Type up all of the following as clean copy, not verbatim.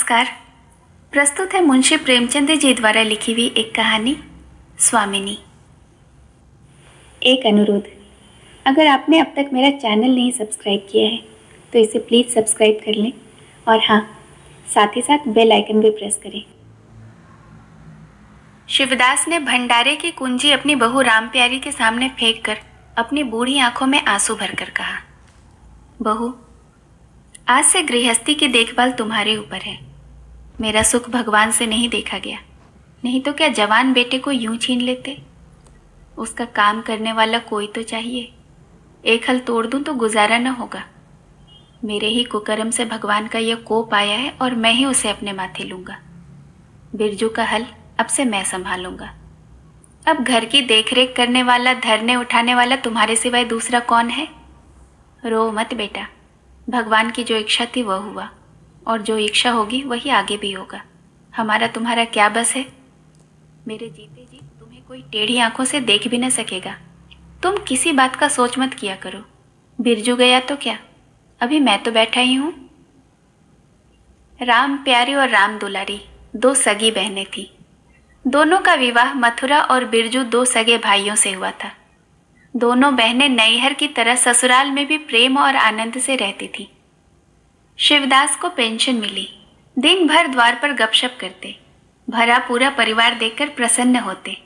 नमस्कार। प्रस्तुत है मुंशी प्रेमचंद जी द्वारा लिखी हुई एक कहानी स्वामिनी। एक अनुरोध, अगर आपने अब तक मेरा चैनल नहीं सब्सक्राइब किया है तो इसे प्लीज़ सब्सक्राइब कर लें और हाँ, साथ ही साथ बेल आइकन भी प्रेस करें। शिवदास ने भंडारे की कुंजी अपनी बहू राम प्यारी के सामने फेंक कर अपनी बूढ़ी आंखों में आंसू भरकर कहा, बहू, आज से गृहस्थी की देखभाल तुम्हारे ऊपर है। मेरा सुख भगवान से नहीं देखा गया, नहीं तो क्या जवान बेटे को यूं छीन लेते। उसका काम करने वाला कोई तो चाहिए। एक हल तोड़ दूं तो गुजारा न होगा। मेरे ही कुकर्म से भगवान का यह कोप आया है और मैं ही उसे अपने माथे लूंगा। बिरजू का हल अब से मैं संभालूंगा। अब घर की देखरेख करने वाला, धरने उठाने वाला तुम्हारे सिवाय दूसरा कौन है? रो मत बेटा, भगवान की जो इच्छा थी वह हुआ और जो इच्छा होगी वही आगे भी होगा। हमारा तुम्हारा क्या बस है? मेरे जीते जी तुम्हें कोई टेढ़ी आंखों से देख भी न सकेगा। तुम किसी बात का सोच मत किया करो। बिरजू गया तो क्या, अभी मैं तो बैठा ही हूं। राम प्यारी और राम दुलारी दो सगी बहनें थीं। दोनों का विवाह मथुरा और बिरजू दो सगे भाइयों से हुआ था। दोनों बहनें नैहर की तरह ससुराल में भी प्रेम और आनंद से रहती थीं। शिवदास को पेंशन मिली। दिन भर द्वार पर गपशप करते, भरा पूरा परिवार देखकर प्रसन्न होते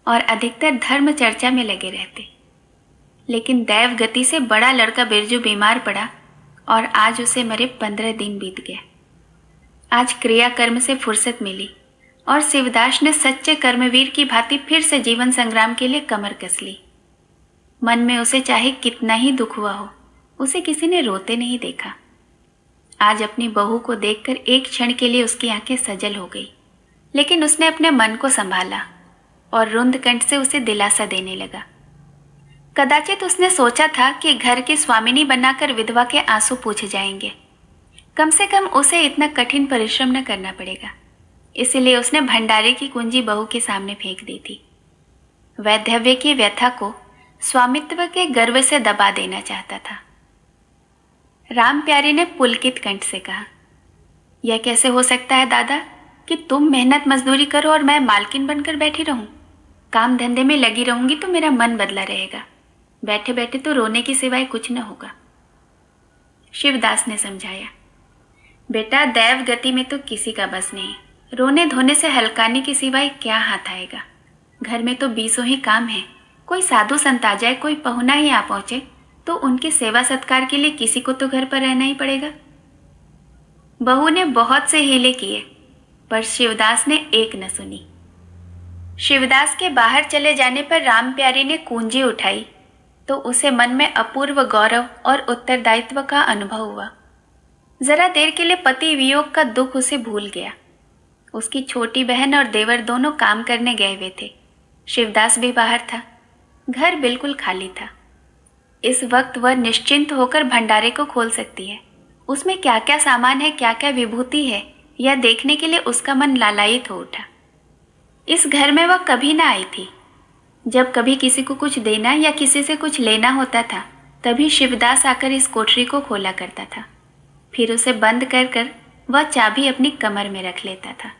और अधिकतर धर्म चर्चा में लगे रहते। लेकिन दैव गति से बड़ा लड़का बिरजू बीमार पड़ा और आज उसे मरे 15 दिन बीत गए। आज क्रियाकर्म से फुर्सत मिली और शिवदास ने सच्चे कर्मवीर की भांति फिर से जीवन संग्राम के लिए कमर कस ली। मन में उसे चाहे कितना ही दुख हुआ हो, उसे किसी ने रोते नहीं देखा। आज अपनी बहू को देखकर एक क्षण के लिए उसकी आंखें सजल हो गई, लेकिन उसने अपने मन को संभाला और रुंध कंठ से उसे दिलासा देने लगा। कदाचित उसने सोचा था कि घर की स्वामिनी बनाकर विधवा के आंसू पूछ जाएंगे। कम से कम उसे इतना कठिन परिश्रम न करना पड़ेगा। इसीलिए उसने भंडारे की कुंजी बहू के सामने फेंक दी थी। वैधव्य की व्यथा को स्वामित्व के गर्व से दबा देना चाहता था। राम प्यारी ने पुलकित कंठ से कहा, यह कैसे हो सकता है दादा कि तुम मेहनत मजदूरी करो और मैं मालकिन बनकर बैठी रहूं? काम धंधे में लगी रहूंगी तो मेरा मन बदला रहेगा। बैठे बैठे तो रोने की सिवाय कुछ न होगा। शिवदास ने समझाया, बेटा, दैव गति में तो किसी का बस नहीं। रोने धोने से हलकाने की सिवाय क्या हाथ आएगा? घर में तो 20 ही काम है। कोई साधु संत आ जाए, कोई पहुना ही आ पहुंचे तो उनकी सेवा सत्कार के लिए किसी को तो घर पर रहना ही पड़ेगा। बहू ने बहुत से हीले किए पर शिवदास ने एक न सुनी। शिवदास के बाहर चले जाने पर राम प्यारी ने कुंजी उठाई तो उसे मन में अपूर्व गौरव और उत्तरदायित्व का अनुभव हुआ। जरा देर के लिए पति वियोग का दुख उसे भूल गया। उसकी छोटी बहन और देवर दोनों काम करने गए हुए थे। शिवदास भी बाहर था। घर बिल्कुल खाली था। इस वक्त वह निश्चिंत होकर भंडारे को खोल सकती है। उसमें क्या क्या सामान है, क्या क्या विभूति है, यह देखने के लिए उसका मन लालायित हो उठा। इस घर में वह कभी ना आई थी। जब कभी किसी को कुछ देना या किसी से कुछ लेना होता था तभी शिवदास आकर इस कोठरी को खोला करता था। फिर उसे बंद कर कर वह चाबी अपनी कमर में रख लेता था।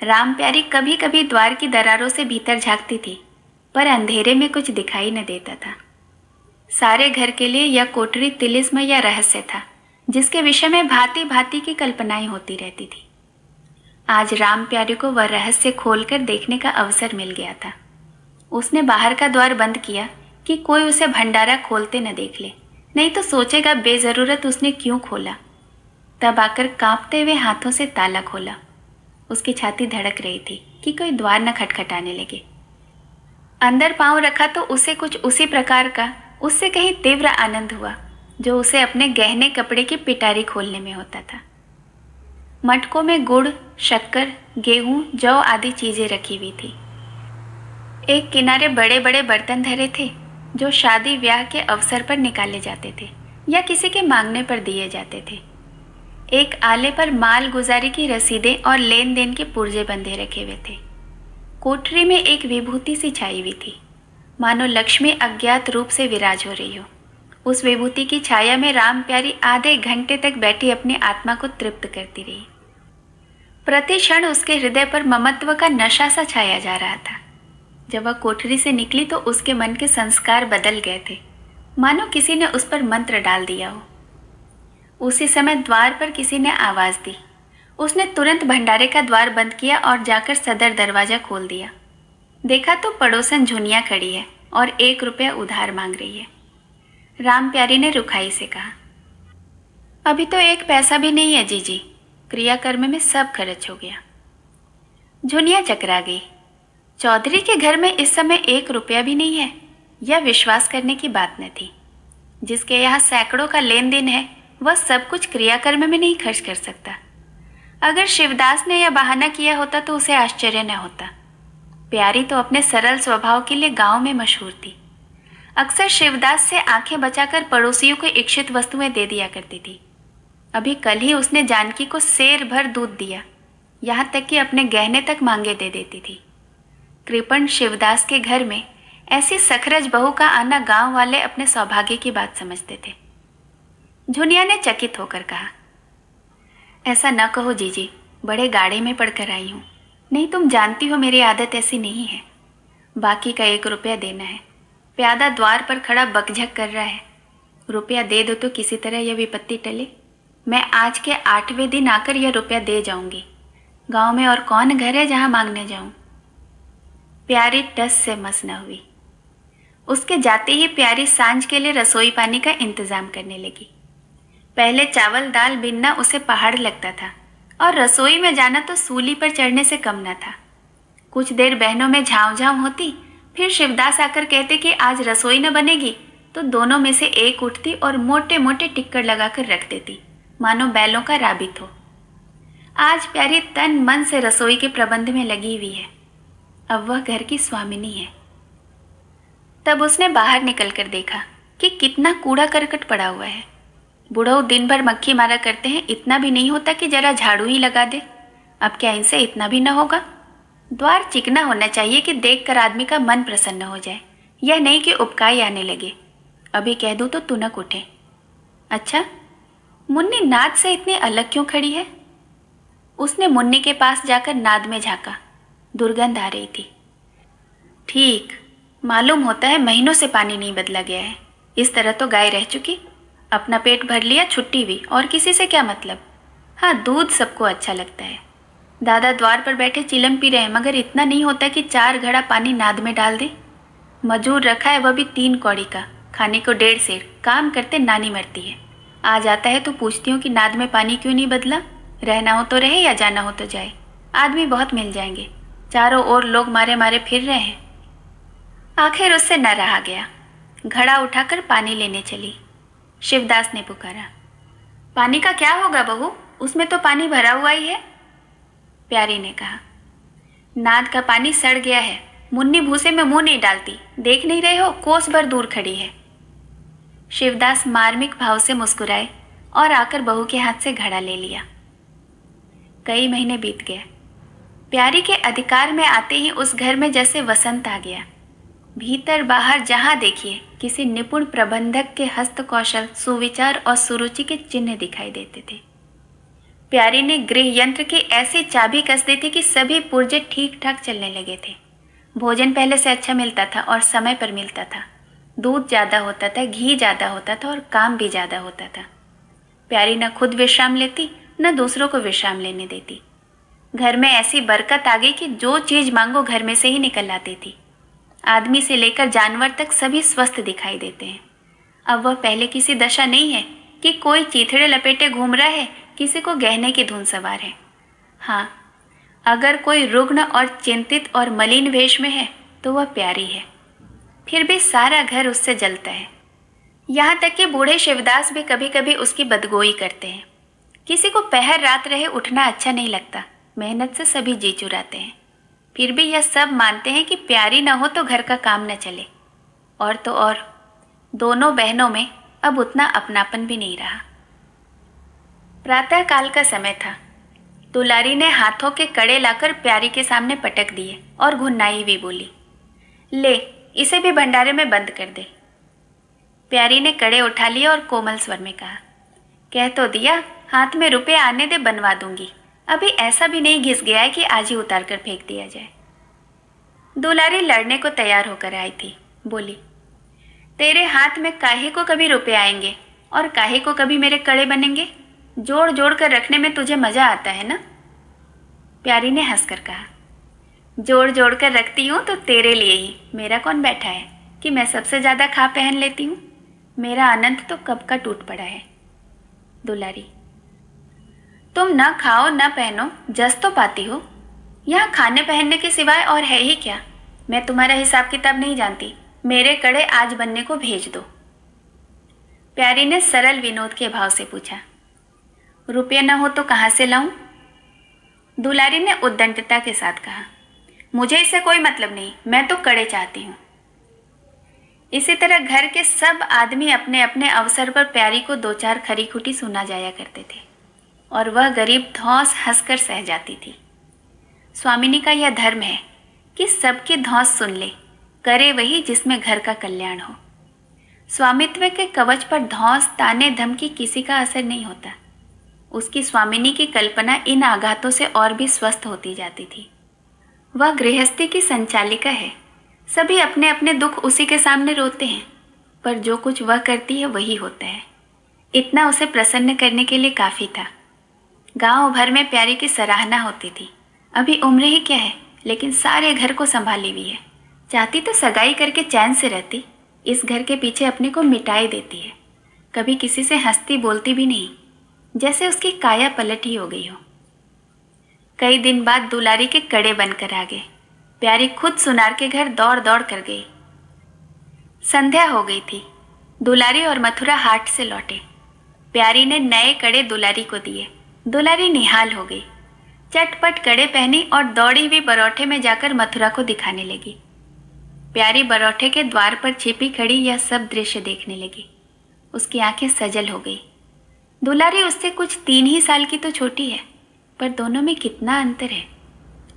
राम प्यारी कभी कभी द्वार की दरारों से भीतर झांकती थी पर अंधेरे में कुछ दिखाई न देता था। सारे घर के लिए यह कोठरी तिलिस्म या रहस्य था जिसके विषय में भांति भांति की कल्पनाएं होती रहती थी। आज राम प्यारी को वह रहस्य खोलकर देखने का अवसर मिल गया था। उसने बाहर का द्वार बंद किया कि कोई उसे भंडारा खोलते न देख ले, नहीं तो सोचेगा बेजरूरत उसने क्यों खोला। तब आकर कांपते हुए हाथों से ताला खोला। उसकी छाती धड़क रही थी कि कोई द्वार न खटखटाने लगे। अंदर पांव रखा तो उसे कुछ उसी प्रकार का, उससे कहीं तीव्र आनंद हुआ जो उसे अपने गहने कपड़े की पिटारी खोलने में होता था। मटकों में गुड़, शक्कर, गेहूं, जौ आदि चीजें रखी हुई थी। एक किनारे बड़े बड़े बर्तन धरे थे जो शादी ब्याह के अवसर पर निकाले जाते थे या किसी के मांगने पर दिए जाते थे। एक आले पर माल गुजारी की रसीदें और लेन देन के पुर्जे बंधे रखे हुए थे। कोठरी में एक विभूति सी छाई हुई थी, मानो लक्ष्मी अज्ञात रूप से विराज हो रही हो। उस विभूति की छाया में राम प्यारी आधे घंटे तक बैठी अपनी आत्मा को तृप्त करती रही। प्रति क्षण उसके हृदय पर ममत्व का नशा सा छाया जा रहा था। जब वह कोठरी से निकली तो उसके मन के संस्कार बदल गए थे, मानो किसी ने उस पर मंत्र डाल दिया हो। उसी समय द्वार पर किसी ने आवाज दी। उसने तुरंत भंडारे का द्वार बंद किया और जाकर सदर दरवाजा खोल दिया। देखा तो पड़ोसन झुनिया खड़ी है और 1 रुपया उधार मांग रही है। राम प्यारी ने रुखाई से कहा, अभी तो 1 पैसा भी नहीं है जीजी, क्रियाकर्म में सब खर्च हो गया। झुनिया चकरा गई। चौधरी के घर में इस समय 1 रुपया भी नहीं है, यह विश्वास करने की बात न थी। जिसके यहाँ सैकड़ों का लेन देन है वह सब कुछ क्रियाकर्म में नहीं खर्च कर सकता। अगर शिवदास ने यह बहाना किया होता तो उसे आश्चर्य न होता। प्यारी तो अपने सरल स्वभाव के लिए गांव में मशहूर थी। अक्सर शिवदास से आंखें बचाकर पड़ोसियों को इच्छित वस्तुएं दे दिया करती थी। अभी कल ही उसने जानकी को सेर भर दूध दिया, यहाँ तक कि अपने गहने तक मांगे दे देती थी। कृपण शिवदास के घर में ऐसी सखरज बहू का आना गांव वाले अपने सौभाग्य की बात समझते थे। झुनिया ने चकित होकर कहा, ऐसा न कहो जीजी, बड़े गाड़े में पड़कर आई हूँ। नहीं, तुम जानती हो मेरी आदत ऐसी नहीं है। बाकी का 1 रुपया देना है। प्यादा द्वार पर खड़ा बकझक कर रहा है। रुपया दे दो तो किसी तरह यह विपत्ति टले। मैं आज के 8वें दिन आकर यह रुपया दे जाऊंगी। गांव में और कौन घर है जहां मांगने जाऊं। प्यारी टस से मस न हुई। उसके जाते ही प्यारी सांझ के लिए रसोई पानी का इंतजाम करने लगी। पहले चावल दाल बिनना उसे पहाड़ लगता था और रसोई में जाना तो सूली पर चढ़ने से कम न था। कुछ देर बहनों में झाँव होती, फिर शिवदास आकर कहते कि आज रसोई न बनेगी, तो दोनों में से एक उठती और मोटे मोटे टिक्कर लगाकर रख देती, मानो बैलों का राबित हो। आज प्यारी तन मन से रसोई के प्रबंध में लगी हुई है। अब वह घर की स्वामिनी है। तब उसने बाहर निकलकर देखा कि कितना कूड़ा करकट पड़ा हुआ है। बुढ़ऊ दिन भर मक्खी मारा करते हैं, इतना भी नहीं होता कि जरा झाड़ू ही लगा दे। अब क्या इनसे इतना भी न होगा? द्वार चिकना होना चाहिए कि देखकर आदमी का मन प्रसन्न हो जाए, यह नहीं कि उपकाई आने लगे। अभी कह दूं तो तुनक उठे। अच्छा, मुन्नी नाद से इतनी अलग क्यों खड़ी है? उसने मुन्नी के पास जाकर नाद में झांका। दुर्गंध आ रही थी। ठीक, मालूम होता है महीनों से पानी नहीं बदला गया है। इस तरह तो गाय रह चुकी। अपना पेट भर लिया, छुट्टी हुई, और किसी से क्या मतलब। हाँ, दूध सबको अच्छा लगता है। दादा द्वार पर बैठे चिलम पी रहे हैं, मगर इतना नहीं होता कि 4 घड़ा पानी नाद में डाल दे। मजूर रखा है, वह भी 3 कौड़ी का, खाने को 1.5 सेर। काम करते नानी मरती है। आ जाता है तो पूछती हूँ कि नाद में पानी क्यों नहीं बदला। रहना हो तो रहे या जाना हो तो जाए। आदमी बहुत मिल जाएंगे। चारों ओर लोग मारे मारे फिर रहे हैं। आखिर उससे न रहा गया। घड़ा उठाकर पानी लेने चली। शिवदास ने पुकारा, पानी का क्या होगा बहू, उसमें तो पानी भरा हुआ ही है। प्यारी ने कहा, नाद का पानी सड़ गया है। मुन्नी भूसे में मुंह नहीं डालती, देख नहीं रहे हो, कोस भर दूर खड़ी है। शिवदास मार्मिक भाव से मुस्कुराए और आकर बहू के हाथ से घड़ा ले लिया। कई महीने बीत गए। प्यारी के अधिकार में आते ही उस घर में जैसे वसंत आ गया। भीतर बाहर जहां देखिए किसी निपुण प्रबंधक के हस्त कौशल, सुविचार और सुरुचि के चिन्ह दिखाई देते थे। प्यारी ने गृह यंत्र की ऐसी चाबी कस दी थी कि सभी पुर्जे ठीक ठाक चलने लगे थे। भोजन पहले से अच्छा मिलता था और समय पर मिलता था। दूध ज़्यादा होता था, घी ज़्यादा होता था और काम भी ज़्यादा होता था। प्यारी न खुद विश्राम लेती, न दूसरों को विश्राम लेने देती। घर में ऐसी बरकत आ गई कि जो चीज़ मांगो घर में से ही निकल आती थी। आदमी से लेकर जानवर तक सभी स्वस्थ दिखाई देते हैं। अब वह पहले किसी दशा नहीं है कि कोई चीथड़े लपेटे घूम रहा है, किसी को गहने की धुन सवार है। हाँ, अगर कोई रुग्ण और चिंतित और मलिन वेश में है तो वह प्यारी है। फिर भी सारा घर उससे जलता है। यहाँ तक कि बूढ़े शिवदास भी कभी कभी उसकी बदगोई करते हैं। किसी को पहर रात रहे उठना अच्छा नहीं लगता, मेहनत से सभी जी चुराते हैं। फिर भी यह सब मानते हैं कि प्यारी न हो तो घर का काम न चले। और तो और दोनों बहनों में अब उतना अपनापन भी नहीं रहा। प्रातः काल का समय था। दुलारी ने हाथों के कड़े लाकर प्यारी के सामने पटक दिए और घुन्नाई हुई बोली, ले, इसे भी भंडारे में बंद कर दे। प्यारी ने कड़े उठा लिए और कोमल स्वर में कहा, कह तो दिया, हाथ में रुपये आने दे, बनवा दूंगी। अभी ऐसा भी नहीं घिस गया है कि आज ही उतार कर फेंक दिया जाए। दुलारी लड़ने को तैयार होकर आई थी। बोली, तेरे हाथ में काहे को कभी रुपए आएंगे और काहे को कभी मेरे कड़े बनेंगे? जोड़ जोड़ कर रखने में तुझे मजा आता है ना? प्यारी ने हंसकर कहा, जोड़ जोड़ कर रखती हूँ तो तेरे लिए ही। मेरा कौन बैठा है कि मैं सबसे ज्यादा खा पहन लेती हूँ? मेरा आनंद तो कब का टूट पड़ा है। दुलारी, तुम न खाओ न पहनो, जस तो पाती हो। यहाँ खाने पहनने के सिवाय और है ही क्या? मैं तुम्हारा हिसाब किताब नहीं जानती। मेरे कड़े आज बनने को भेज दो। प्यारी ने सरल विनोद के भाव से पूछा, रुपये न हो तो कहाँ से लाऊं? दुलारी ने उद्दंडता के साथ कहा, मुझे इससे कोई मतलब नहीं, मैं तो कड़े चाहती हूँ। इसी तरह घर के सब आदमी अपने अपने अवसर पर प्यारी को दो चार खरी खुटी सुना जाया करते थे और वह गरीब धौंस हंसकर सह जाती थी। स्वामिनी का यह धर्म है कि सबकी धौंस सुन ले, करे वही जिसमें घर का कल्याण हो। स्वामित्व के कवच पर धौंस ताने धमकी किसी का असर नहीं होता। उसकी स्वामिनी की कल्पना इन आघातों से और भी स्वस्थ होती जाती थी। वह गृहस्थी की संचालिका है। सभी अपने अपने दुख उसी के सामने रोते हैं, पर जो कुछ वह करती है वही होता है। इतना उसे प्रसन्न करने के लिए काफी था। गांव भर में प्यारी की सराहना होती थी। अभी उम्र ही क्या है, लेकिन सारे घर को संभाली हुई है। चाहती तो सगाई करके चैन से रहती, इस घर के पीछे अपने को मिटाई देती है। कभी किसी से हंसती बोलती भी नहीं, जैसे उसकी काया पलट ही हो गई हो। कई दिन बाद दुलारी के कड़े बनकर आ गए। प्यारी खुद सुनार के घर दौड़ दौड़ कर गई। संध्या हो गई थी। दुलारी और मथुरा हाट से लौटे। प्यारी ने नए कड़े दुलारी को दिए। दुलारी निहाल हो गई। चटपट कड़े पहनी और दौड़ी हुई बरौठे में जाकर मथुरा को दिखाने लगी। प्यारी बरौठे के द्वार पर छिपी खड़ी यह सब दृश्य देखने लगी। उसकी आंखें सजल हो गई। दुलारी उससे कुछ 3 ही साल की तो छोटी है, पर दोनों में कितना अंतर है।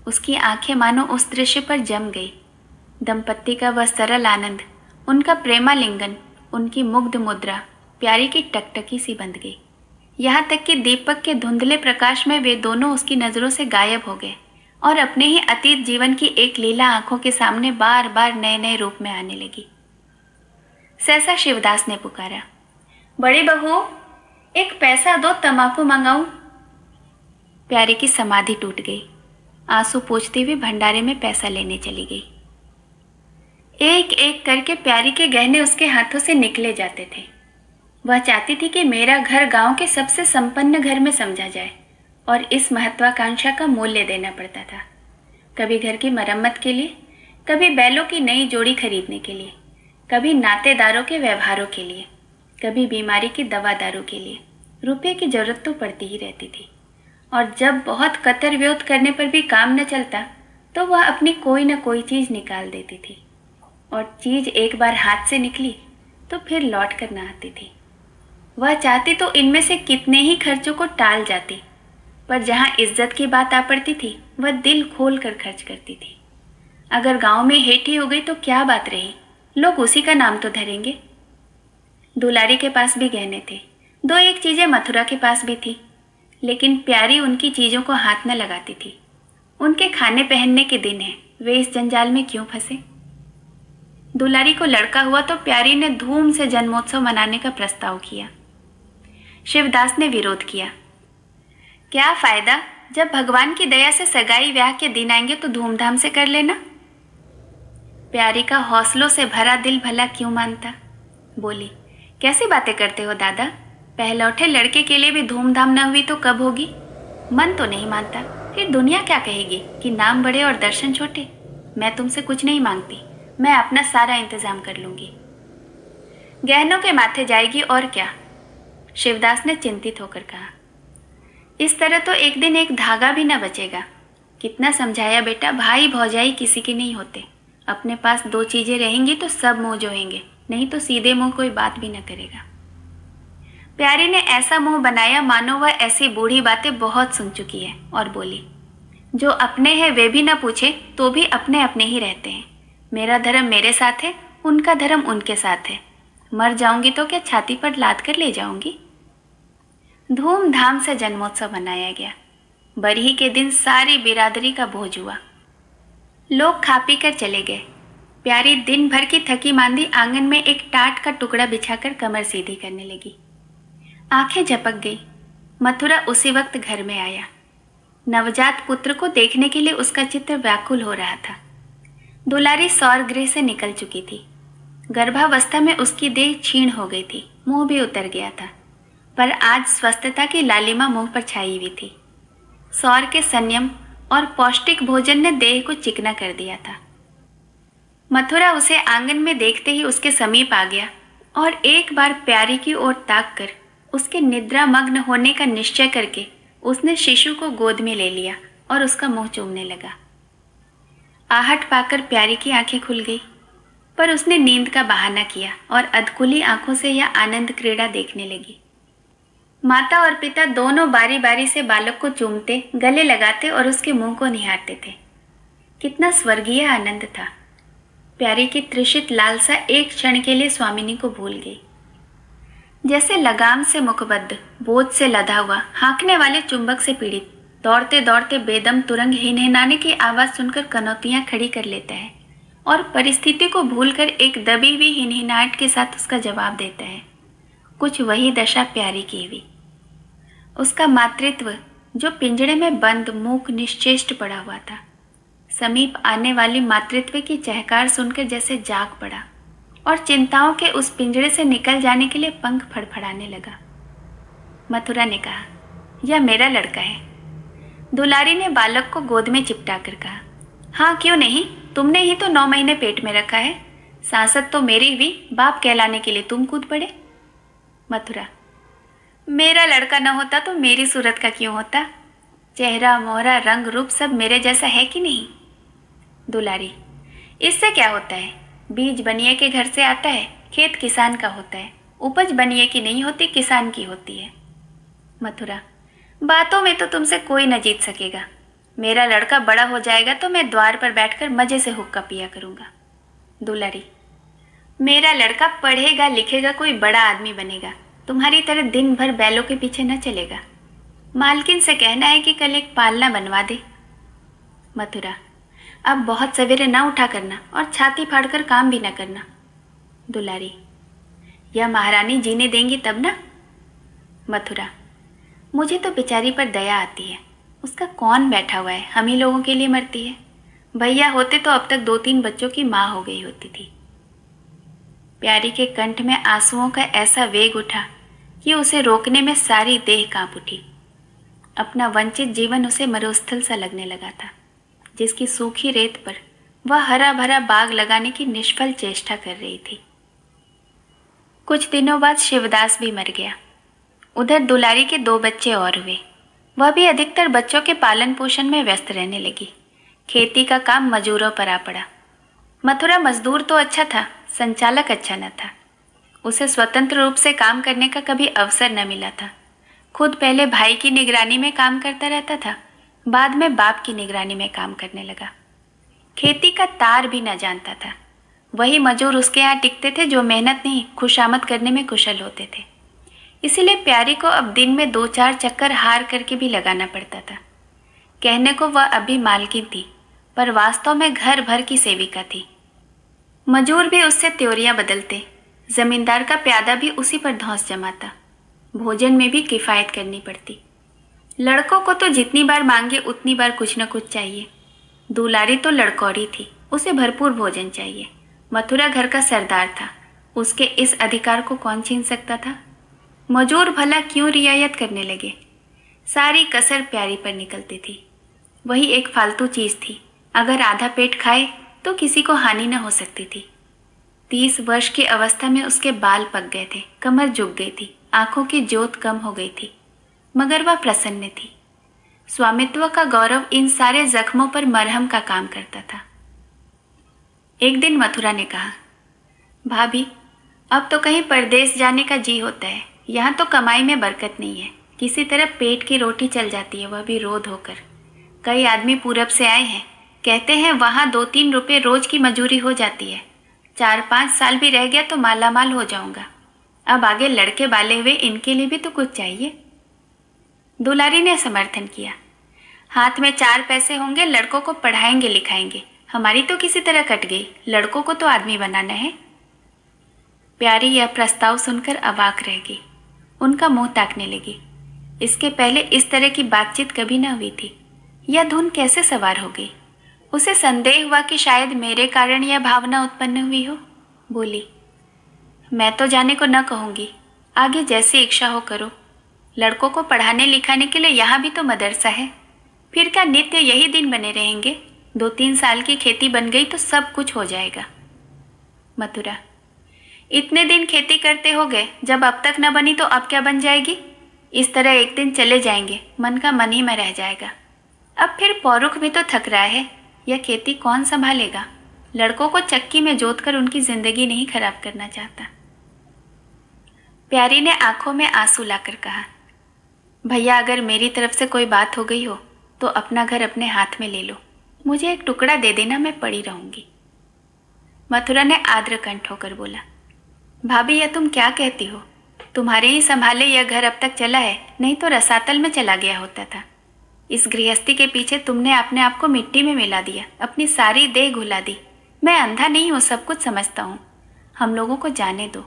उसकी आंखें मानो उस दृश्य पर जम गई। दंपत्ति का वह सरल आनंद, उनका प्रेमालिंगन, उनकी मुग्ध मुद्रा प्यारी की टकटकी सी बंध गई। यहाँ तक कि दीपक के धुंधले प्रकाश में वे दोनों उसकी नजरों से गायब हो गए और अपने ही अतीत जीवन की एक लीला आंखों के सामने बार बार नए नए रूप में आने लगी। सहसा शिवदास ने पुकारा, बड़ी बहू, एक पैसा दो, तंबाकू मंगाऊं। प्यारी की समाधि टूट गई। आंसू पोंछती हुई भंडारे में पैसा लेने चली गई। एक एक करके प्यारी के गहने उसके हाथों से निकले जाते थे। वह चाहती थी कि मेरा घर गांव के सबसे संपन्न घर में समझा जाए और इस महत्वाकांक्षा का मूल्य देना पड़ता था। कभी घर की मरम्मत के लिए, कभी बैलों की नई जोड़ी खरीदने के लिए, कभी नातेदारों के व्यवहारों के लिए, कभी बीमारी की दवा दारू के लिए। रुपये की जरूरत तो पड़ती ही रहती थी और जब बहुत कतर व्योत करने पर भी काम न चलता तो वह अपनी कोई न कोई चीज निकाल देती थी और चीज एक बार हाथ से निकली तो फिर लौट कर न आती थी। वह चाहती तो इनमें से कितने ही खर्चों को टाल जाती, पर जहाँ इज्जत की बात आ पड़ती थी वह दिल खोल कर खर्च करती थी। अगर गांव में हेठी हो गई तो क्या बात रही, लोग उसी का नाम तो धरेंगे। दुलारी के पास भी गहने थे, 2-1 चीजें मथुरा के पास भी थी, लेकिन प्यारी उनकी चीजों को हाथ न लगाती थी। उनके खाने पहनने के दिन है, वे इस जंजाल में क्यों फंसे। दुलारी को लड़का हुआ तो प्यारी ने धूम से जन्मोत्सव मनाने का प्रस्ताव किया। शिवदास ने विरोध किया, क्या फायदा, जब भगवान की दया से सगाई ब्याह के दिन आएंगे तो धूमधाम से कर लेना। प्यारी का हौसलों से भरा दिल भला क्यों मानता। बोली, कैसी बातें करते हो दादा, पहलौठे लड़के के लिए भी धूमधाम न हुई तो कब होगी। मन तो नहीं मानता, फिर दुनिया क्या कहेगी कि नाम बड़े और दर्शन छोटे। मैं तुमसे कुछ नहीं मांगती, मैं अपना सारा इंतजाम कर लूंगी। गहनों के माथे जाएगी और क्या, शिवदास ने चिंतित होकर कहा। इस तरह तो एक दिन एक धागा भी न बचेगा। कितना समझाया बेटा, भाई भौजाई किसी के नहीं होते। अपने पास 2 चीजें रहेंगी तो सब मुंह जोएंगे, नहीं तो सीधे मुंह कोई बात भी न करेगा। प्यारी ने ऐसा मुंह बनाया मानो वह ऐसी बूढ़ी बातें बहुत सुन चुकी है और बोली, जो अपने हैं वे भी न पूछे तो भी अपने अपने ही रहते हैं। मेरा धर्म मेरे साथ है, उनका धर्म उनके साथ है। मर जाऊंगी तो क्या छाती पर लाद कर ले जाऊंगी। धूमधाम से जन्मोत्सव मनाया गया। बरही के दिन सारी बिरादरी का भोज हुआ। लोग खा पी कर चले गए। प्यारी दिन भर की थकी मांदी आंगन में एक टाट का टुकड़ा बिछाकर कमर सीधी करने लगी। आंखें झपक गई। मथुरा उसी वक्त घर में आया। नवजात पुत्र को देखने के लिए उसका चित्त व्याकुल हो रहा था। दुलारी सौर गृह से निकल चुकी थी। गर्भावस्था में उसकी देह क्षीण हो गई थी, मुंह भी उतर गया था, पर आज स्वस्थता की लालिमा मुंह पर छाई हुई थी। सौर के संयम और पौष्टिक भोजन ने देह को चिकना कर दिया था। मथुरा उसे आंगन में देखते ही उसके समीप आ गया और एक बार प्यारी की ओर ताक कर उसके निद्रा मग्न होने का निश्चय करके उसने शिशु को गोद में ले लिया और उसका मुंह चूमने लगा। आहट पाकर प्यारी की आंखें खुल गई, पर उसने नींद का बहाना किया और अधकुली आंखों से यह आनंद क्रीड़ा देखने लगी। माता और पिता दोनों बारी बारी से बालक को चूमते, गले लगाते और उसके मुंह को निहारते थे। कितना स्वर्गीय आनंद था। प्यारी की तृषित लालसा एक क्षण के लिए स्वामिनी को भूल गई। जैसे लगाम से मुखबद्ध, बोझ से लदा हुआ, हाँकने वाले चुंबक से पीड़ित, दौड़ते दौड़ते बेदम तुरंग हिनहिनाने की आवाज सुनकर कनौतियां खड़ी कर लेता है और परिस्थिति को भूलकर एक दबी हुई हिनहिनाहट के साथ उसका जवाब देता है। कुछ वही दशा प्यारी की हुई। उसका मातृत्व जो पिंजड़े में बंद मूक निश्चेष्ट पड़ा हुआ था, समीप आने वाली मातृत्व की चहकार सुनकर जैसे जाग पड़ा और चिंताओं के उस पिंजड़े से निकल जाने के लिए पंख फड़फड़ाने लगा। मथुरा ने कहा, यह मेरा लड़का है। दुलारी ने बालक को गोद में चिपटा कर कहा, हाँ क्यों नहीं, तुमने ही तो 9 महीने पेट में रखा है। सांसद तो मेरी हुई, बाप कहलाने के लिए तुम कूद पड़े। मथुरा, मेरा लड़का न होता तो मेरी सूरत का क्यों होता? चेहरा मोहरा रंग रूप सब मेरे जैसा है कि नहीं? दुलारी, इससे क्या होता है? बीज बनिए के घर से आता है, खेत किसान का होता है, उपज बनिए की नहीं होती, किसान की होती है। मथुरा, बातों में तो तुमसे कोई न जीत सकेगा। मेरा लड़का बड़ा हो जाएगा तो मैं द्वार पर बैठकर मजे से हुक्का पिया करूंगा। दुलारी, मेरा लड़का पढ़ेगा लिखेगा, कोई बड़ा आदमी बनेगा, तुम्हारी तरह दिन भर बैलों के पीछे न चलेगा। मालकिन से कहना है कि कल एक पालना बनवा दे। मथुरा, अब बहुत सवेरे ना उठा करना और छाती फाड़कर काम भी न करना। दुलारी, यह महारानी जीने देंगी तब ना। मथुरा, मुझे तो बेचारी पर दया आती है। उसका कौन बैठा हुआ है, हम ही लोगों के लिए मरती है। भैया होते तो अब तक 2-3 बच्चों की माँ हो गई होती थी। प्यारी के कंठ में आंसुओं का ऐसा वेग उठा कि उसे रोकने में सारी देह कांप उठी। अपना वंचित जीवन उसे मरुस्थल सा लगने लगा था, जिसकी सूखी रेत पर वह हरा भरा बाग लगाने की निष्फल चेष्टा कर रही थी। कुछ दिनों बाद शिवदास भी मर गया। उधर दुलारी के 2 बच्चे और हुए। वह भी अधिकतर बच्चों के पालन पोषण में व्यस्त रहने लगी। खेती का काम मजूरों पर आ पड़ा। मथुरा मजदूर तो अच्छा था, संचालक अच्छा न था। उसे स्वतंत्र रूप से काम करने का कभी अवसर न मिला था। खुद पहले भाई की निगरानी में काम करता रहता था, बाद में बाप की निगरानी में काम करने लगा। खेती का तार भी न जानता था। वही मजूर उसके यहाँ टिकते थे जो मेहनत नहीं खुशामद करने में कुशल होते थे। इसीलिए प्यारी को अब दिन में 2-4 चक्कर हार करके भी लगाना पड़ता था। कहने को वह अभी मालकिन थी, पर वास्तव में घर भर की सेविका थी। मजूर भी उससे त्योरियां बदलते, जमींदार का प्यादा भी उसी पर धौंस जमाता। भोजन में भी किफ़ायत करनी पड़ती। लड़कों को तो जितनी बार मांगे उतनी बार कुछ न कुछ चाहिए। दुलारी तो लड़कौड़ी थी, उसे भरपूर भोजन चाहिए। मथुरा घर का सरदार था, उसके इस अधिकार को कौन छीन सकता था? मजूर भला क्यों रियायत करने लगे? सारी कसर प्यारी पर निकलती थी। वही एक फालतू चीज थी, अगर आधा पेट खाए तो किसी को हानि न हो सकती थी। 30 वर्ष की अवस्था में उसके बाल पक गए थे, कमर झुक गई थी, आंखों की ज्योत कम हो गई थी, मगर वह प्रसन्न थी। स्वामित्व का गौरव इन सारे जख्मों पर मरहम का काम करता था। एक दिन मथुरा ने कहा, भाभी अब तो कहीं परदेश जाने का जी होता है। यहाँ तो कमाई में बरकत नहीं है, किसी तरह पेट की रोटी चल जाती है, वह भी रोध होकर। कई आदमी पूरब से आए हैं, कहते हैं वहाँ 2-3 रुपये रोज की मजूरी हो जाती है। 4-5 साल भी रह गया तो मालामाल हो जाऊंगा। अब आगे लड़के बाले हुए, इनके लिए भी तो कुछ चाहिए। दुलारी ने समर्थन किया, हाथ में 4 पैसे होंगे, लड़कों को पढ़ाएंगे लिखाएंगे। हमारी तो किसी तरह कट गई, लड़कों को तो आदमी बनाना है। प्यारी यह प्रस्ताव सुनकर अवाक रह गई। उनका मुंह ताकने लगी। इसके पहले इस तरह की बातचीत कभी न हुई थी। यह धुन कैसे सवार हो गई? उसे संदेह हुआ कि शायद मेरे कारण यह भावना उत्पन्न हुई हो। बोली, मैं तो जाने को न कहूँगी, आगे जैसी इच्छा हो करो। लड़कों को पढ़ाने लिखाने के लिए यहाँ भी तो मदरसा है। फिर क्या नित्य यही दिन बने रहेंगे? 2-3 साल की खेती बन गई तो सब कुछ हो जाएगा। मथुरा, इतने दिन खेती करते हो गए, जब अब तक न बनी तो अब क्या बन जाएगी? इस तरह एक दिन चले जाएंगे, मन का मन ही में रह जाएगा। अब फिर पौरुख भी तो थक रहा है, यह खेती कौन संभालेगा? लड़कों को चक्की में जोतकर उनकी जिंदगी नहीं खराब करना चाहता। प्यारी ने आंखों में आंसू लाकर कहा, भैया अगर मेरी तरफ से कोई बात हो गई हो तो अपना घर अपने हाथ में ले लो, मुझे एक टुकड़ा दे देना, मैं पड़ी रहूंगी। मथुरा ने आर्द्र कंठ होकर बोला, भाभी यह तुम क्या कहती हो? तुम्हारे ही संभाले यह घर अब तक चला है, नहीं तो रसातल में चला गया होता था। इस गृहस्थी के पीछे तुमने अपने आप को मिट्टी में मिला दिया, अपनी सारी देह घुला दी। मैं अंधा नहीं हूँ, सब कुछ समझता हूँ। हम लोगों को जाने दो,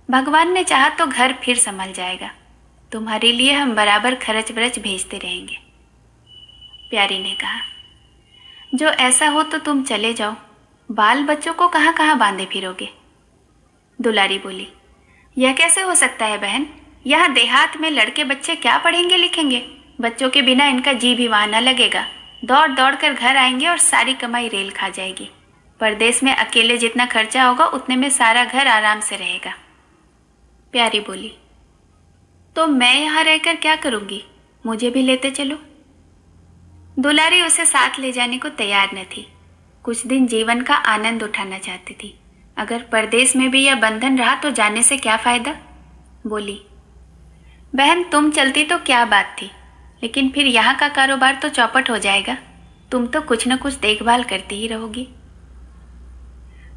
भगवान ने चाहा तो घर फिर संभल जाएगा। तुम्हारे लिए हम बराबर खर्च बरच भेजते रहेंगे। प्यारी ने कहा, जो ऐसा हो तो तुम चले जाओ, बाल बच्चों को कहाँ कहाँ बांधे फिरोगे? दुलारी बोली, यह कैसे हो सकता है बहन? यहाँ देहात में लड़के बच्चे क्या पढ़ेंगे लिखेंगे? बच्चों के बिना इनका जी भी वहाँ न लगेगा। दौड़ दौड़ कर घर आएंगे और सारी कमाई रेल खा जाएगी। परदेश में अकेले जितना खर्चा होगा उतने में सारा घर आराम से रहेगा। प्यारी बोली, तो मैं यहाँ रहकर क्या करूँगी? मुझे भी लेते चलो। दुलारी उसे साथ ले जाने को तैयार न थी। कुछ दिन जीवन का आनंद उठाना चाहती थी। अगर परदेश में भी यह बंधन रहा तो जाने से क्या फायदा? बोली, बहन तुम चलती तो क्या बात थी, लेकिन फिर यहाँ का कारोबार तो चौपट हो जाएगा। तुम तो कुछ न कुछ देखभाल करती ही रहोगी।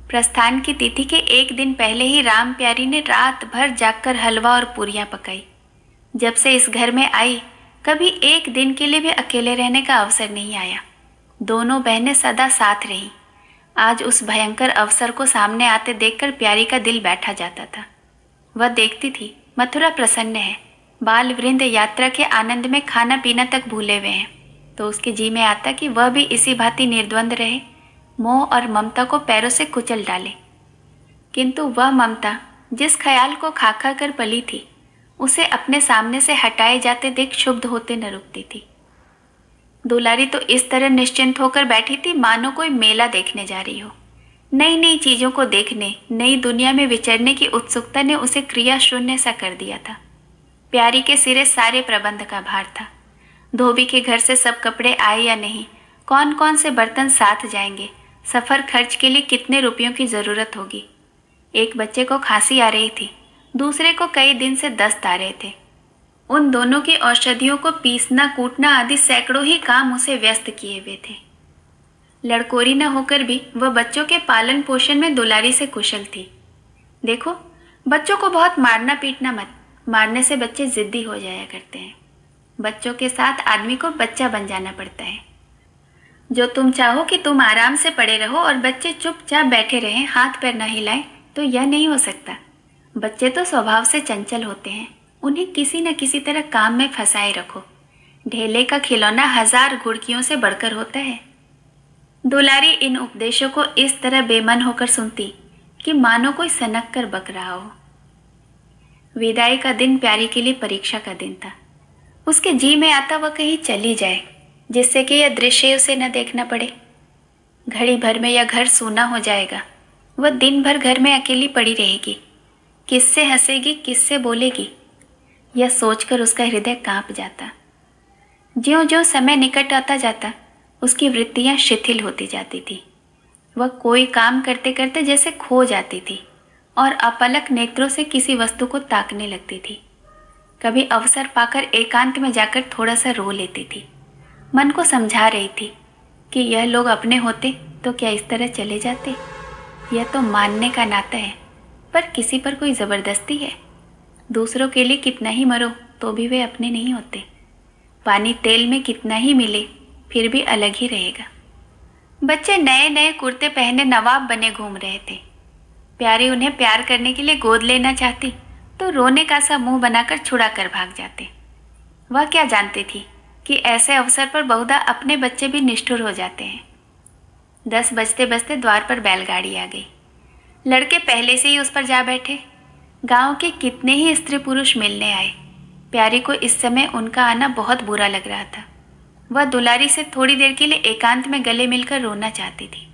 प्रस्थान की तिथि के एक दिन पहले ही राम प्यारी ने रात भर जागकर हलवा और पूरियां पकाई। जब से इस घर में आई, कभी एक दिन के लिए भी अकेले रहने का अवसर नहीं आया। दोनों बहनें सदा साथ रहीं। आज उस भयंकर अवसर को सामने आते देखकर प्यारी का दिल बैठा जाता था। वह देखती थी मथुरा प्रसन्न है, बाल वृंद यात्रा के आनंद में खाना पीना तक भूले हुए हैं, तो उसके जी में आता कि वह भी इसी भांति निर्द्वंद रहे, मोह और ममता को पैरों से कुचल डाले। किंतु वह ममता जिस ख्याल को खा खा कर पली थी, उसे अपने सामने से हटाए जाते देख क्षुब्ध होते न रुकती थी। दुलारी तो इस तरह निश्चिंत होकर बैठी थी मानो कोई मेला देखने जा रही हो। नई नई चीजों को देखने, नई दुनिया में विचरने की उत्सुकता ने उसे क्रिया शून्य सा कर दिया था। प्यारी के सिरे सारे प्रबंध का भार था। धोबी के घर से सब कपड़े आए या नहीं, कौन कौन से बर्तन साथ जाएंगे, सफर खर्च के लिए कितने रुपयों की जरूरत होगी। एक बच्चे को खांसी आ रही थी, दूसरे को कई दिन से दस्त आ रहे थे। उन दोनों की औषधियों को पीसना कूटना आदि सैकड़ों ही काम उसे व्यस्त किए हुए थे। लड़कोरी न होकर भी वह बच्चों के पालन पोषण में दुलारी से कुशल थी। देखो, बच्चों को बहुत मारना पीटना मत, मारने से बच्चे जिद्दी हो जाया करते हैं। बच्चों के साथ आदमी को बच्चा बन जाना पड़ता है। जो तुम चाहो कि तुम आराम से पड़े रहो और बच्चे चुपचाप बैठे रहें, हाथ पैर न हिलाएं, तो यह नहीं हो सकता। बच्चे तो स्वभाव से चंचल होते हैं, उन्हें किसी न किसी तरह काम में फंसाए रखो। ढेले का खिलौना 1000 घुड़कियों से बढ़कर होता है। दुलारी इन उपदेशों को इस तरह बेमन होकर सुनती कि मानो कोई सनक कर बक रहा हो। विदाई का दिन प्यारी के लिए परीक्षा का दिन था। उसके जी में आता वह कहीं चली जाए, जिससे कि यह दृश्य उसे न देखना पड़े। घड़ी भर में यह घर सूना हो जाएगा। वह दिन भर घर में अकेली पड़ी रहेगी। किससे हंसेगी, किससे बोलेगी, यह सोचकर उसका हृदय कांप जाता। ज्यों ज्यों समय निकट आता जाता, उसकी वृत्तियां शिथिल होती जाती थी। वह कोई काम करते करते जैसे खो जाती थी और अपलक नेत्रों से किसी वस्तु को ताकने लगती थी। कभी अवसर पाकर एकांत में जाकर थोड़ा सा रो लेती थी। मन को समझा रही थी कि यह लोग अपने होते तो क्या इस तरह चले जाते। यह तो मानने का नाता है, पर किसी पर कोई ज़बरदस्ती है। दूसरों के लिए कितना ही मरो तो भी वे अपने नहीं होते। पानी तेल में कितना ही मिले फिर भी अलग ही रहेगा। बच्चे नए नए कुर्ते पहने नवाब बने घूम रहे थे। प्यारी उन्हें प्यार करने के लिए गोद लेना चाहती तो रोने का सा मुंह बनाकर छुड़ा कर भाग जाते। वह क्या जानती थी कि ऐसे अवसर पर बहुधा अपने बच्चे भी निष्ठुर हो जाते हैं। 10 बजते बजते द्वार पर बैलगाड़ी आ गई। लड़के पहले से ही उस पर जा बैठे। गांव के कितने ही स्त्री पुरुष मिलने आए। प्यारी को इस समय उनका आना बहुत बुरा लग रहा था। वह दुलारी से थोड़ी देर के लिए एकांत में गले मिलकर रोना चाहती थी।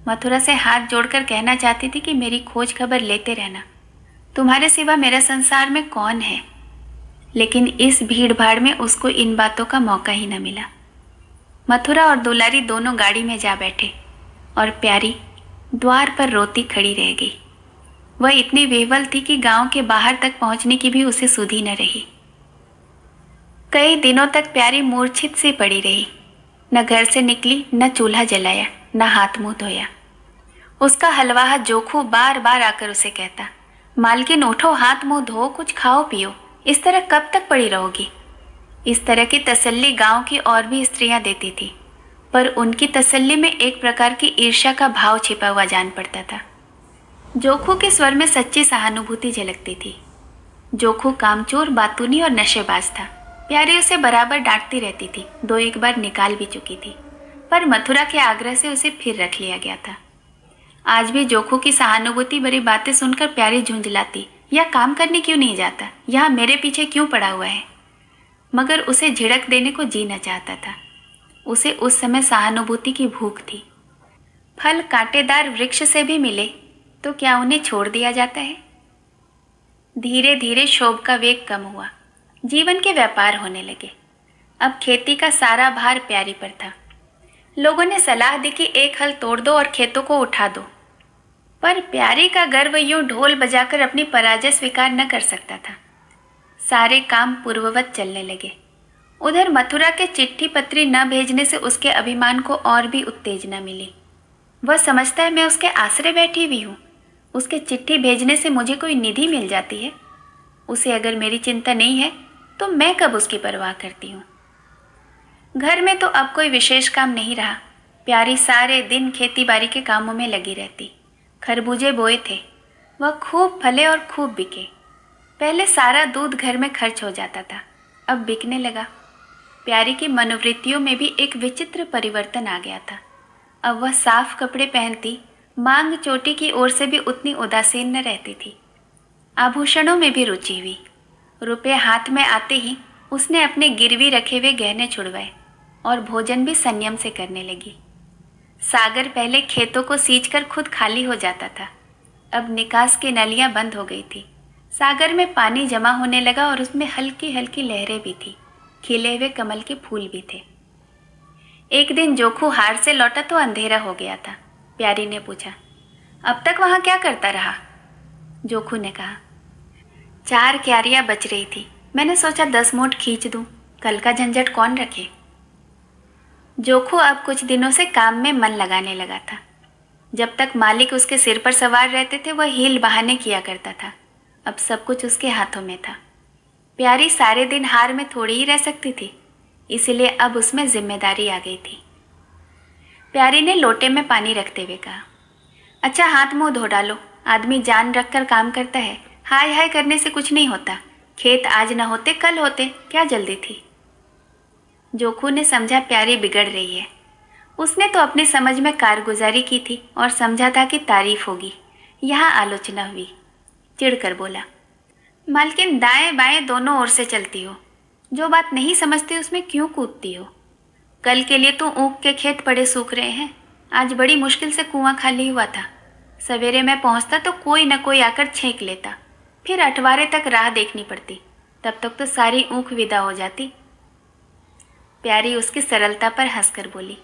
मथुरा से हाथ जोड़कर कहना चाहती थी कि मेरी खोज खबर लेते रहना, तुम्हारे सिवा मेरा संसार में कौन है। लेकिन इस भीड़ भाड़ में उसको इन बातों का मौका ही न मिला। मथुरा और दुलारी दोनों गाड़ी में जा बैठे और प्यारी द्वार पर रोती खड़ी रह गई। वह इतनी बेवल थी कि गांव के बाहर तक पहुंचने की भी उसे सुधि न रही। कई दिनों तक प्यारी मूर्छित सी पड़ी रही। न घर से निकली, न चूल्हा जलाया, न हाथ मुंह धोया। उसका हलवाहा जोखू बार बार आकर उसे कहता, मालकिन उठो, हाथ मुंह धो, कुछ खाओ पियो, इस तरह कब तक पड़ी रहोगी। इस तरह की तसल्ली गांव की और भी स्त्रियां देती थी, पर उनकी तसल्ली में एक प्रकार की ईर्ष्या का भाव छिपा हुआ जान पड़ता था। जोखू के स्वर में सच्ची सहानुभूति झलकती थी। जोखू कामचोर, बातूनी और नशेबाज था। प्यारी उसे बराबर डांटती रहती थी, 2-1 बार निकाल भी चुकी थी, पर मथुरा के आग्रह से उसे फिर रख लिया गया था। आज भी जोखू की सहानुभूति भरी बातें सुनकर प्यारी झुंझलाती, या काम करने क्यों नहीं जाता, यहाँ मेरे पीछे क्यों पड़ा हुआ है। मगर उसे झिड़क देने को जी न चाहता था। उसे उस समय सहानुभूति की भूख थी। फल कांटेदार वृक्ष से भी मिले तो क्या उन्हें छोड़ दिया जाता है। धीरे धीरे क्षोभ का वेग कम हुआ। जीवन के व्यापार होने लगे। अब खेती का सारा भार प्यारी पर था। लोगों ने सलाह दी कि एक हल तोड़ दो और खेतों को उठा दो, पर प्यारी का गर्व यूं ढोल बजाकर अपनी पराजय स्वीकार न कर सकता था। सारे काम पूर्ववत चलने लगे। उधर मथुरा के चिट्ठी पत्री न भेजने से उसके अभिमान को और भी उत्तेजना मिली। वह समझता है मैं उसके आश्रय बैठी हुई हूँ, उसके चिट्ठी भेजने से मुझे कोई निधि मिल जाती है। उसे अगर मेरी चिंता नहीं है तो मैं कब उसकी परवाह करती हूँ। घर में तो अब कोई विशेष काम नहीं रहा। प्यारी सारे दिन खेती बाड़ी के कामों में लगी रहती। खरबूजे बोए थे, वह खूब फले और खूब बिके। पहले सारा दूध घर में खर्च हो जाता था, अब बिकने लगा। प्यारी की मनोवृत्तियों में भी एक विचित्र परिवर्तन आ गया था। अब वह साफ कपड़े पहनती, मांग चोटी की ओर से भी उतनी उदासीन न रहती थी। आभूषणों में भी रुचि हुई। रुपये हाथ में आते ही उसने अपने गिरवी रखे हुए गहने छुड़वाए और भोजन भी संयम से करने लगी। सागर पहले खेतों को सींचकर खुद खाली हो जाता था, अब निकास की नलियां बंद हो गई थी। सागर में पानी जमा होने लगा और उसमें हल्की हल्की लहरें भी थी। खिले हुए कमल के फूल भी थे। एक दिन जोखू हार से लौटा तो अंधेरा हो गया था। प्यारी ने पूछा, अब तक वहां क्या करता रहा। जोखू ने कहा, 4 क्यारियां बच रही थी, मैंने सोचा 10 मोट खींच दूं, कल का झंझट कौन रखे। जोखू अब कुछ दिनों से काम में मन लगाने लगा था। जब तक मालिक उसके सिर पर सवार रहते थे वह हील बहाने किया करता था। अब सब कुछ उसके हाथों में था। प्यारी सारे दिन हार में थोड़ी ही रह सकती थी, इसलिए अब उसमें जिम्मेदारी आ गई थी। प्यारी ने लोटे में पानी रखते हुए कहा, अच्छा हाथ मुंह धो डालो, आदमी जान रखकर काम करता है, हाय हाय करने से कुछ नहीं होता। खेत आज न होते कल होते, क्या जल्दी थी। जोखू ने समझा प्यारी बिगड़ रही है। उसने तो अपनी समझ में कारगुजारी की थी और समझा था कि तारीफ होगी। यहाँ आलोचना हुई। चिढ़कर बोला, मालकिन दाएं बाएं दोनों ओर से चलती हो, जो बात नहीं समझती उसमें क्यों कूदती हो। कल के लिए तो ऊख के खेत पड़े सूख रहे हैं, आज बड़ी मुश्किल से कुआं खाली हुआ था। सवेरे मैं पहुंचता तो कोई न कोई आकर छेंक लेता, फिर अठवारे तक राह देखनी पड़ती, तब तक तो सारी ऊख विदा हो जाती। प्यारी उसकी सरलता पर हंसकर बोली,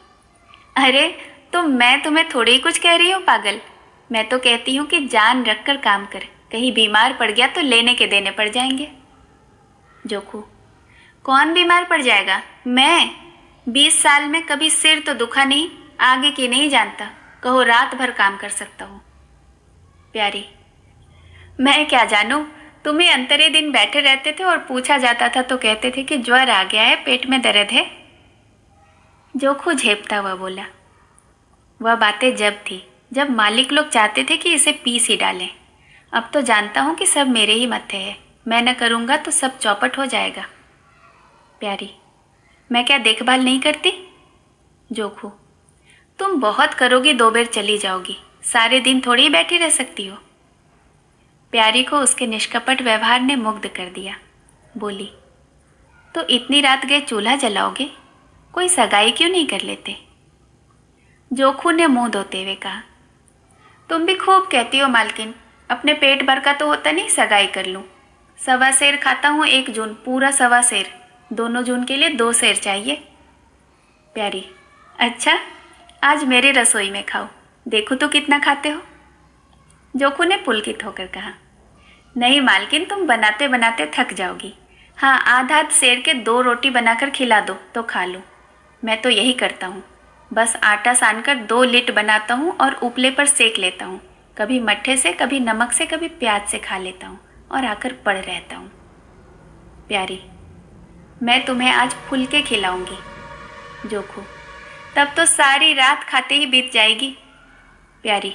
अरे तो मैं तुम्हें थोड़ी ही कुछ कह रही हूँ पागल। मैं तो कहती हूँ कि जान रखकर काम कर, कहीं बीमार पड़ गया तो लेने के देने पड़ जाएंगे। जोखू, कौन बीमार पड़ जाएगा। मैं 20 साल में कभी सिर तो दुखा नहीं, आगे की नहीं जानता, कहो रात भर काम कर सकता हूँ। प्यारी, मैं क्या जानूं, तुम्हें अंतरे दिन बैठे रहते थे और पूछा जाता था तो कहते थे कि ज्वर आ गया है, पेट में दर्द है। जोखू झेपता हुआ बोला, वह बातें जब थी जब मालिक लोग चाहते थे कि इसे पीस ही डालें। अब तो जानता हूँ कि सब मेरे ही मत्थे है। मैं न करूँगा तो सब चौपट हो जाएगा। प्यारी, मैं क्या देखभाल नहीं करती? जोखू, तुम बहुत करोगी 2 बेर चली जाओगी, सारे दिन थोड़ी ही बैठी रह सकती हो। प्यारी को उसके निष्कपट व्यवहार ने मुग्ध कर दिया। बोली, तो इतनी रात गए चूल्हा जलाओगे? कोई सगाई क्यों नहीं कर लेते? जोखू ने मुंह धोते हुए कहा, तुम भी खूब कहती हो मालकिन, अपने पेट भर का तो होता नहीं सगाई कर लूं। 1.25 सेर खाता हूँ 1 जून, पूरा 1.25 सेर। 2 जून के लिए 2 सेर चाहिए। प्यारी, अच्छा, आज मेरे रसोई में खाओ, देखो तो कितना खाते हो। जोखू ने पुलकित होकर कहा, नहीं मालकिन, तुम बनाते बनाते थक जाओगी। हाँ, आधा सेर के 2 रोटी बनाकर खिला दो तो खा लूँ। मैं तो यही करता हूँ, बस आटा सानकर 2 लिट बनाता हूँ और उपले पर सेक लेता हूँ। कभी मट्ठे से, कभी नमक से, कभी प्याज से खा लेता हूँ और आकर पड़ रहता हूँ। प्यारी, मैं तुम्हें आज फुलके खिलाऊंगी। जोखू, तब तो सारी रात खाते ही बीत जाएगी। प्यारी,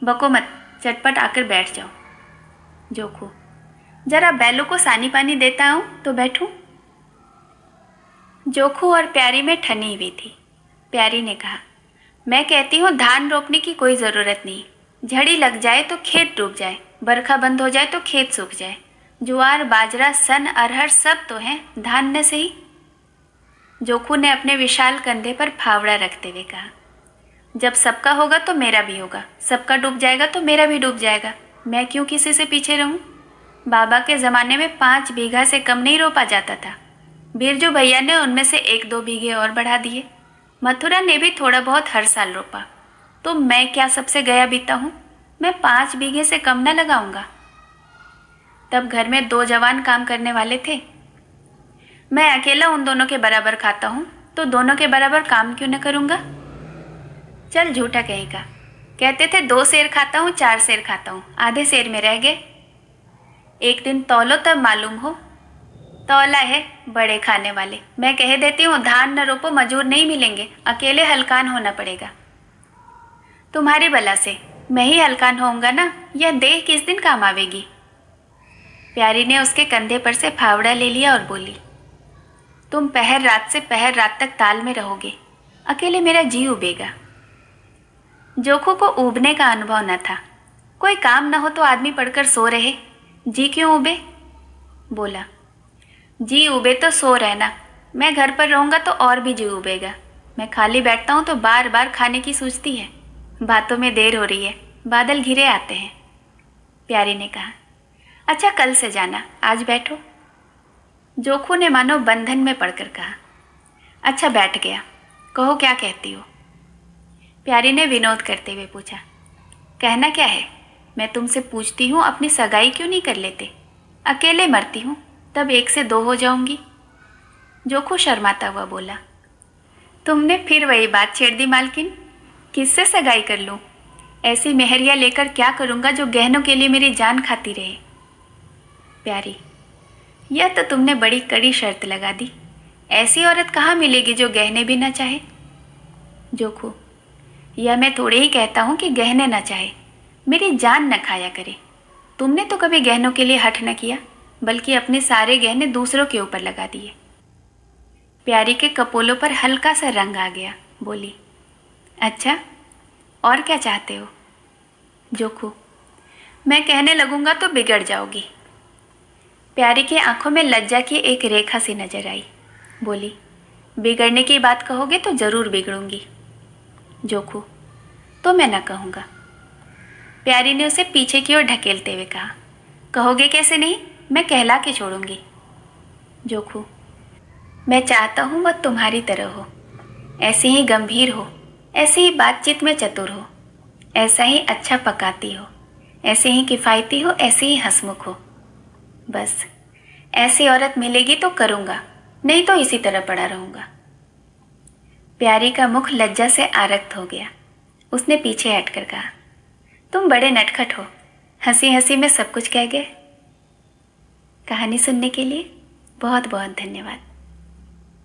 बको मत, चटपट आकर बैठ जाओ। जोखू, जरा बैलों को सानी पानी देता हूं तो बैठूं। जोखू और प्यारी में ठनी हुई थी। प्यारी ने कहा, मैं कहती हूँ धान रोपने की कोई ज़रूरत नहीं। झड़ी लग जाए तो खेत डूब जाए, बरखा बंद हो जाए तो खेत सूख जाए। ज्वार, बाजरा, सन, अरहर सब तो हैं, धान न सही। जोखू ने अपने विशाल कंधे पर फावड़ा रखते हुए कहा, जब सबका होगा तो मेरा भी होगा, सबका डूब जाएगा तो मेरा भी डूब जाएगा। मैं क्यों किसी से पीछे रहूं? बाबा के ज़माने में 5 बीघा से कम नहीं रोपा जाता था। बिरजू भैया ने उनमें से 1-2 बीघे और बढ़ा दिए। मथुरा ने भी थोड़ा बहुत हर साल रोपा। तो मैं क्या सबसे गया बीता हूँ? मैं 5 बीघे से कम न लगाऊंगा। तब घर में 2 जवान काम करने वाले थे। मैं अकेला उन दोनों के बराबर खाता हूँ, तो दोनों के बराबर काम क्यों न करूँगा? चल झूठा कहेगा, कहते थे 2 सेर खाता हूँ, 4 सेर खाता हूँ, आधे सेर में रह गए। एक दिन तौलो तब मालूम हो। तौला है बड़े खाने वाले। मैं कह देती हूँ, धान न रोपो, मजूर नहीं मिलेंगे, अकेले हलकान होना पड़ेगा। तुम्हारी बला से मैं ही हलकान होऊंगा ना, यह देह किस दिन काम आवेगी? प्यारी ने उसके कंधे पर से फावड़ा ले लिया और बोली, तुम पहर रात से पहर रात तक ताल में रहोगे, अकेले मेरा जी उबेगा। जोखू को ऊबने का अनुभव न था। कोई काम न हो तो आदमी पड़कर सो रहे, जी क्यों उबे? बोला, जी उबे तो सो रहना, मैं घर पर रहूंगा तो और भी जी उबेगा। मैं खाली बैठता हूं तो बार बार खाने की सूझती है। बातों में देर हो रही है, बादल घिरे आते हैं। प्यारी ने कहा, अच्छा कल से जाना, आज बैठो। जोखू ने मानो बंधन में पड़कर कहा, अच्छा बैठ गया, कहो क्या कहती हो? प्यारी ने विनोद करते हुए पूछा, कहना क्या है? मैं तुमसे पूछती हूँ, अपनी सगाई क्यों नहीं कर लेते? अकेले मरती हूँ, तब 1 से 2 हो जाऊंगी। जोखू शर्माता हुआ बोला, तुमने फिर वही बात छेड़ दी मालकिन, किससे सगाई कर लूँ? ऐसी मेहरिया लेकर क्या करूँगा जो गहनों के लिए मेरी जान खाती रहे? प्यारी, यह तो तुमने बड़ी कड़ी शर्त लगा दी। ऐसी औरत कहाँ मिलेगी जो गहने भी न चाहे? जोखू, यह मैं थोड़े ही कहता हूँ कि गहने न चाहे, मेरी जान न खाया करे। तुमने तो कभी गहनों के लिए हठ न किया, बल्कि अपने सारे गहने दूसरों के ऊपर लगा दिए। प्यारी के कपोलों पर हल्का सा रंग आ गया। बोली, अच्छा और क्या चाहते हो? जोखू, मैं कहने लगूंगा तो बिगड़ जाओगी। प्यारी की आंखों में लज्जा की एक रेखा सी नजर आई। बोली, बिगड़ने की बात कहोगे तो जरूर बिगड़ूंगी। जोखू, तो मैं न कहूँगा। प्यारी ने उसे पीछे की ओर ढकेलते हुए कहा, कहोगे कैसे नहीं? मैं कहला के छोड़ूंगी। जोखू, मैं चाहता हूँ वह तुम्हारी तरह हो, ऐसे ही गंभीर हो, ऐसे ही बातचीत में चतुर हो, ऐसा ही अच्छा पकाती हो, ऐसे ही किफ़ायती हो, ऐसे ही हंसमुख हो। बस ऐसी औरत मिलेगी तो करूँगा, नहीं तो इसी तरह पड़ा रहूँगा। प्यारी का मुख लज्जा से आरक्त हो गया। उसने पीछे हटकर कहा, तुम बड़े नटखट हो, हंसी हंसी में सब कुछ कह गए। कहानी सुनने के लिए बहुत बहुत धन्यवाद।